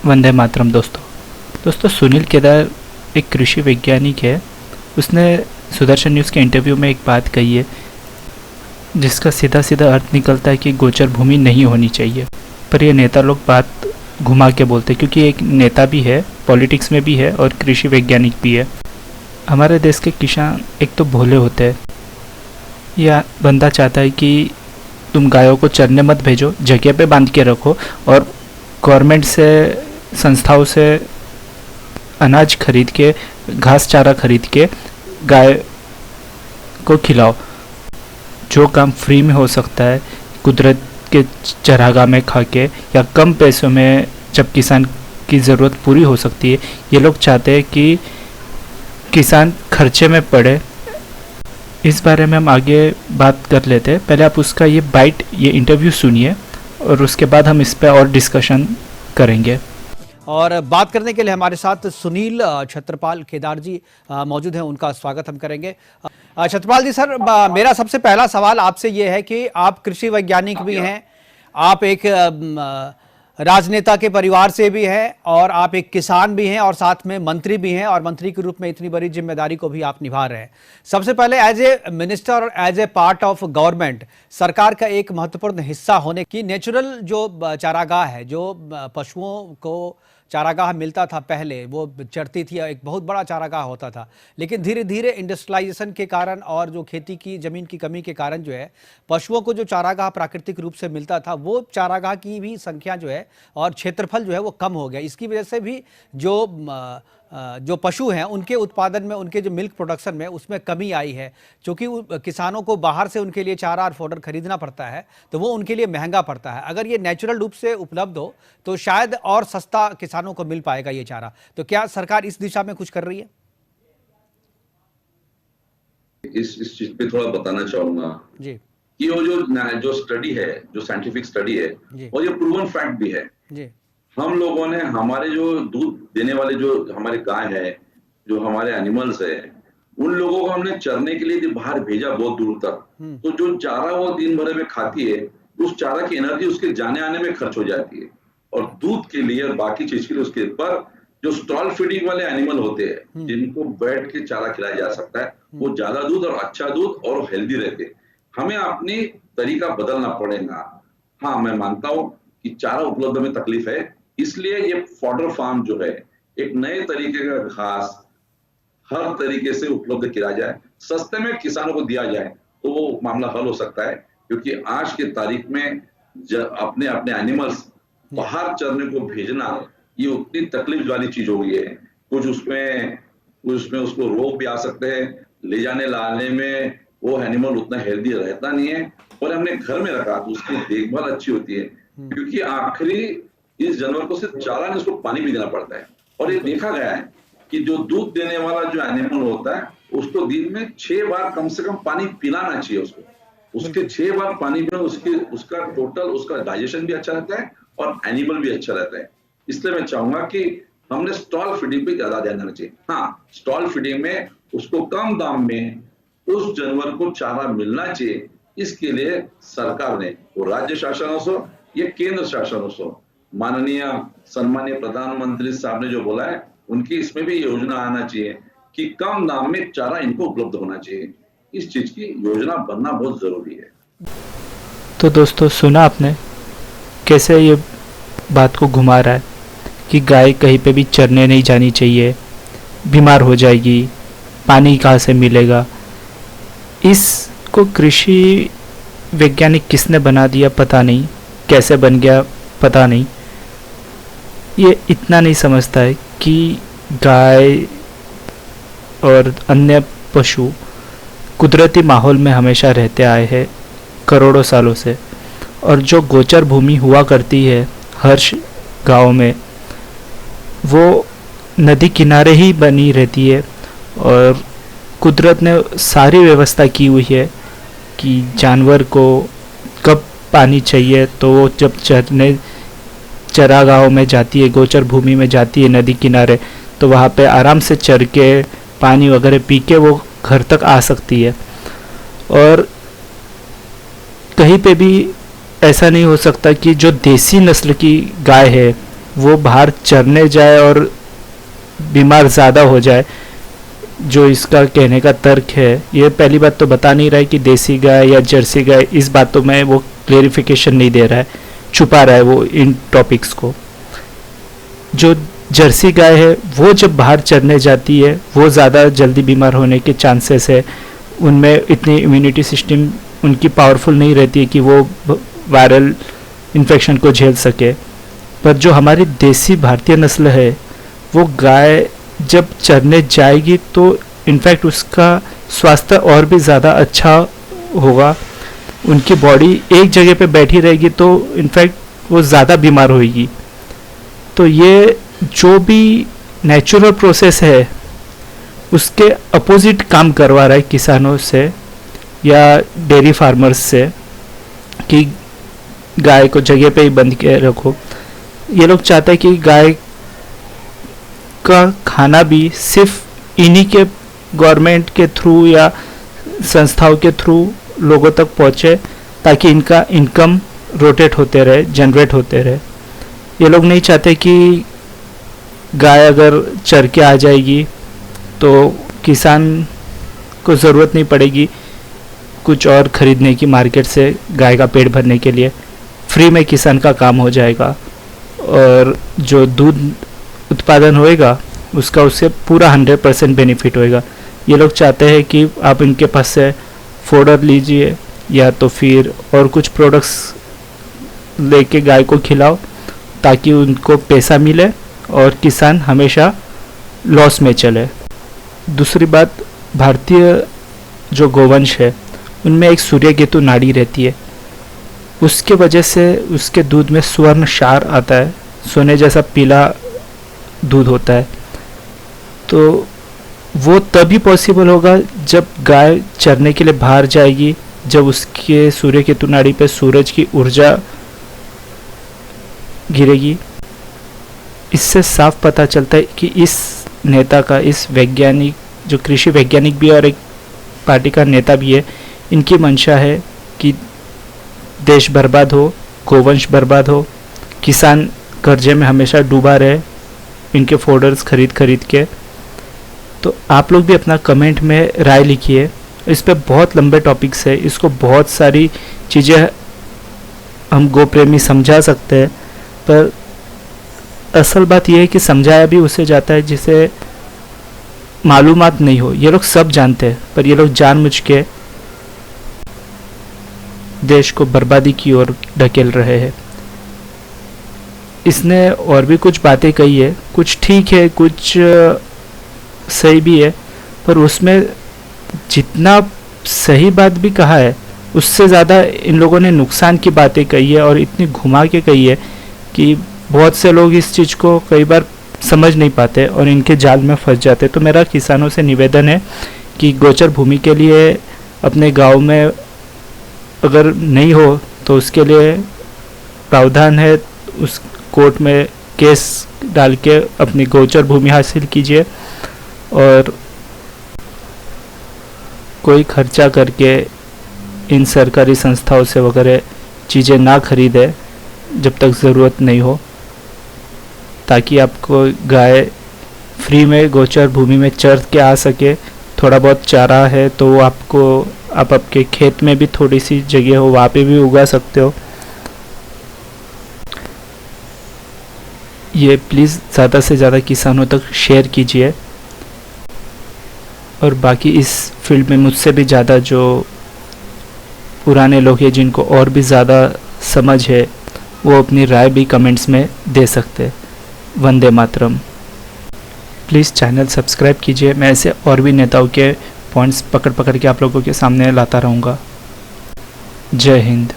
वंदे मातरम दोस्तों सुनील केदार एक कृषि वैज्ञानिक है। उसने सुदर्शन न्यूज़ के इंटरव्यू में एक बात कही है जिसका सीधा सीधा अर्थ निकलता है कि गोचर भूमि नहीं होनी चाहिए, पर ये नेता लोग बात घुमा के बोलते हैं क्योंकि एक नेता भी है, पॉलिटिक्स में भी है और कृषि वैज्ञानिक भी है। हमारे देश के किसान एक तो भोले होते हैं, या बंदा चाहता है कि तुम गायों को चरने मत भेजो, जगह पे बांध के रखो और गवर्नमेंट से, संस्थाओं से अनाज खरीद के, घास चारा खरीद के गाय को खिलाओ। जो काम फ्री में हो सकता है कुदरत के चरागाह में खा के, या कम पैसों में जब किसान की ज़रूरत पूरी हो सकती है, ये लोग चाहते हैं कि किसान खर्चे में पड़े। इस बारे में हम आगे बात कर लेते हैं। पहले आप उसका ये इंटरव्यू सुनिए और उसके बाद हम इस पर और डिस्कशन करेंगे। और बात करने के लिए हमारे साथ सुनील छत्रपाल केदार जी मौजूद हैं, उनका स्वागत हम करेंगे। छत्रपाल जी सर, मेरा सबसे पहला सवाल आपसे ये है कि आप कृषि वैज्ञानिक भी हैं, आप एक राजनेता के परिवार से भी हैं और आप एक किसान भी हैं और साथ में मंत्री भी हैं, और मंत्री के रूप में इतनी बड़ी जिम्मेदारी को भी आप निभा रहे हैं। सबसे पहले एज ए मिनिस्टर और as a part of government, सरकार का एक महत्वपूर्ण हिस्सा होने की, नेचुरल जो चारागाह है, जो पशुओं को चारागाह मिलता था पहले, वो चरती थी, एक बहुत बड़ा चारागाह होता था, लेकिन धीरे धीरे इंडस्ट्रियलाइजेशन के कारण और जो खेती की ज़मीन की कमी के कारण जो है पशुओं को जो चारागाह प्राकृतिक रूप से मिलता था, वो चारागाह की भी संख्या जो है और क्षेत्रफल जो है वो कम हो गया। इसकी वजह से भी जो पशु हैं उनके उत्पादन में, उनके जो मिल्क प्रोडक्शन में, उसमें कमी आई है। क्योंकि किसानों को बाहर से उनके लिए चारा और फोडर खरीदना पड़ता है, तो वो उनके लिए महंगा पड़ता है। अगर ये नेचुरल रूप से उपलब्ध हो तो शायद और सस्ता किसानों को मिल पाएगा ये चारा। तो क्या सरकार इस दिशा में कुछ कर रही है? इस चीज पे थोड़ा बताना चाहूंगा जी कि वो जो स्टडी है, जो साइंटिफिक स्टडी है, और ये प्रूवन फैक्ट भी है जी। हम लोगों ने हमारे जो दूध देने वाले जो हमारे गाय है, जो हमारे एनिमल्स है, उन लोगों को हमने चरने के लिए बाहर भेजा बहुत दूर तक। तो जो चारा वो दिन भर में खाती है, उस चारा की एनर्जी उसके जाने आने में खर्च हो जाती है, और दूध के लिए और बाकी चीज के लिए उसके ऊपर जो स्टॉल फीडिंग वाले एनिमल होते हैं, जिनको बैठ के चारा खिलाया जा सकता है, वो ज्यादा दूध और अच्छा दूध और हेल्दी रहते हैं। हमें अपनी तरीका बदलना पड़ेगा। हाँ, मैं मानता हूँ कि चारा उपलब्ध में तकलीफ है, इसलिए ये फॉडर फार्म जो है, एक नए तरीके का घास हर तरीके से उपलब्ध किया जाए, सस्ते में किसानों को दिया जाए, तो वो मामला हल हो सकता है। क्योंकि आज के तारीख में अपने अपने एनिमल्स बाहर चरने को भेजना ये उतनी तकलीफ वाली चीज हो गई है। कुछ उसमें उसको रोग भी आ सकते हैं, ले जाने लाने में वो एनिमल उतना हेल्दी रहता नहीं है। और हमने घर में रखा तो उसकी देखभाल अच्छी होती है, क्योंकि आखिरी इस जानवर को सिर्फ चारा नहीं, उसको पानी भी देना पड़ता है। और ये देखा गया है कि जो दूध देने वाला जो एनिमल होता है, उसको दिन में 6 बार कम से कम पानी पिलाना चाहिए उसके 6 बार पानी में उसका टोटल उसका डाइजेशन भी अच्छा रहता है और एनिमल भी अच्छा रहता है। इसलिए मैं चाहूंगा कि हमने स्टॉल फीडिंग पे ज्यादा ध्यान देना चाहिए। हाँ, स्टॉल फीडिंग में उसको कम दाम में उस जानवर को चारा मिलना चाहिए। इसके लिए सरकार ने, वो राज्य शासन हो या केंद्र शासन हो, माननीय सम्मानीय प्रधानमंत्री साहब ने जो बोला है, उनकी इसमें भी योजना आना चाहिए कि कम दाम में चारा इनको उपलब्ध होना चाहिए। इस चीज की योजना बनना बहुत जरूरी है। तो दोस्तों सुना आपने कैसे ये बात को घुमा रहा है कि गाय कहीं पे भी चरने नहीं जानी चाहिए, बीमार हो जाएगी, पानी कहाँ से मिलेगा। इसको कृषि वैज्ञानिक किसने बना दिया पता नहीं, कैसे बन गया पता नहीं। ये इतना नहीं समझता है कि गाय और अन्य पशु कुदरती माहौल में हमेशा रहते आए हैं करोड़ों सालों से, और जो गोचर भूमि हुआ करती है हर गांव में, वो नदी किनारे ही बनी रहती है। और कुदरत ने सारी व्यवस्था की हुई है कि जानवर को कब पानी चाहिए तो वो जब चरागाहों में जाती है, गोचर भूमि में जाती है नदी किनारे, तो वहाँ पे आराम से चर के पानी वगैरह पी के वो घर तक आ सकती है। और कहीं पे भी ऐसा नहीं हो सकता कि जो देसी नस्ल की गाय है वो बाहर चरने जाए और बीमार ज़्यादा हो जाए, जो इसका कहने का तर्क है। ये पहली बात तो बता नहीं रहा है कि देसी गाय या जर्सी गाय, इस बातों में वो क्लेरिफिकेशन नहीं दे रहा है, छुपा रहा है वो इन टॉपिक्स को। जो जर्सी गाय है वो जब बाहर चरने जाती है वो ज़्यादा जल्दी बीमार होने के चांसेस है, उनमें इतनी इम्यूनिटी सिस्टम उनकी पावरफुल नहीं रहती है कि वो वायरल इन्फेक्शन को झेल सके। पर जो हमारी देसी भारतीय नस्ल है वो गाय जब चरने जाएगी तो इनफैक्ट उसका स्वास्थ्य और भी ज़्यादा अच्छा होगा, उनकी बॉडी एक जगह पे बैठी रहेगी तो इनफैक्ट वो ज़्यादा बीमार होगी। तो ये जो भी नेचुरल प्रोसेस है उसके अपोजिट काम करवा रहा है किसानों से या डेयरी फार्मर्स से कि गाय को जगह पे ही बंद के रखो। ये लोग चाहते हैं कि गाय का खाना भी सिर्फ इन्हीं के गवर्नमेंट के थ्रू या संस्थाओं के थ्रू लोगों तक पहुँचे, ताकि इनका इनकम रोटेट होते रहे, जनरेट होते रहे। ये लोग नहीं चाहते कि गाय अगर चर के आ जाएगी तो किसान को ज़रूरत नहीं पड़ेगी कुछ और ख़रीदने की मार्केट से गाय का पेट भरने के लिए, फ्री में किसान का काम हो जाएगा और जो दूध उत्पादन होएगा उसका उससे पूरा 100% बेनिफिट होएगा। ये लोग चाहते हैं कि आप इनके पास से फोडर लीजिए या तो फिर और कुछ प्रोडक्ट्स लेके गाय को खिलाओ ताकि उनको पैसा मिले और किसान हमेशा लॉस में चले। दूसरी बात, भारतीय जो गोवंश है उनमें एक सूर्यकेतु नाड़ी रहती है, उसके वजह से उसके दूध में स्वर्ण क्षार आता है, सोने जैसा पीला दूध होता है। तो वो तभी पॉसिबल होगा जब गाय चरने के लिए बाहर जाएगी, जब उसके सूर्यकेतु नाड़ी पे सूरज की ऊर्जा गिरेगी। इससे साफ पता चलता है कि इस नेता का, इस वैज्ञानिक जो कृषि वैज्ञानिक भी और एक पार्टी का नेता भी है, इनकी मंशा है कि देश बर्बाद हो, गोवंश बर्बाद हो, किसान कर्जे में हमेशा डूबा रहे इनके फोल्डर्स खरीद के। तो आप लोग भी अपना कमेंट में राय लिखिए। इस पे बहुत लंबे टॉपिक्स है, इसको बहुत सारी चीज़ें हम गो प्रेमी समझा सकते हैं, पर असल बात यह है कि समझाया भी उसे जाता है जिसे मालूमात नहीं हो। ये लोग सब जानते हैं पर ये लोग जानबूझ के देश को बर्बादी की ओर ढकेल रहे हैं। इसने और भी कुछ बातें कही है, कुछ ठीक है कुछ सही भी है, पर उसमें जितना सही बात भी कहा है उससे ज़्यादा इन लोगों ने नुकसान की बातें कही है और इतनी घुमा के कही है कि बहुत से लोग इस चीज़ को कई बार समझ नहीं पाते और इनके जाल में फंस जाते। तो मेरा किसानों से निवेदन है कि गोचर भूमि के लिए अपने गांव में अगर नहीं हो तो उसके लिए प्रावधान है, उस कोर्ट में केस डाल के अपनी गोचर भूमि हासिल कीजिए और कोई खर्चा करके इन सरकारी संस्थाओं से वगैरह चीज़ें ना खरीदे जब तक ज़रूरत नहीं हो, ताकि आपको गाय फ्री में गोचर भूमि में चर के आ सके। थोड़ा बहुत चारा है तो वो आप आपके खेत में भी थोड़ी सी जगह हो वहाँ पे भी उगा सकते हो। ये प्लीज़ ज़्यादा से ज़्यादा किसानों तक शेयर कीजिए और बाकी इस फील्ड में मुझसे भी ज़्यादा जो पुराने लोग हैं जिनको और भी ज़्यादा समझ है वो अपनी राय भी कमेंट्स में दे सकते हैं। Vande Mataram. Please channel subscribe कीजिए, मैं ऐसे और भी नेताओं के पॉइंट्स पकड़ के आप लोगों के सामने लाता रहूँगा। जय हिंद।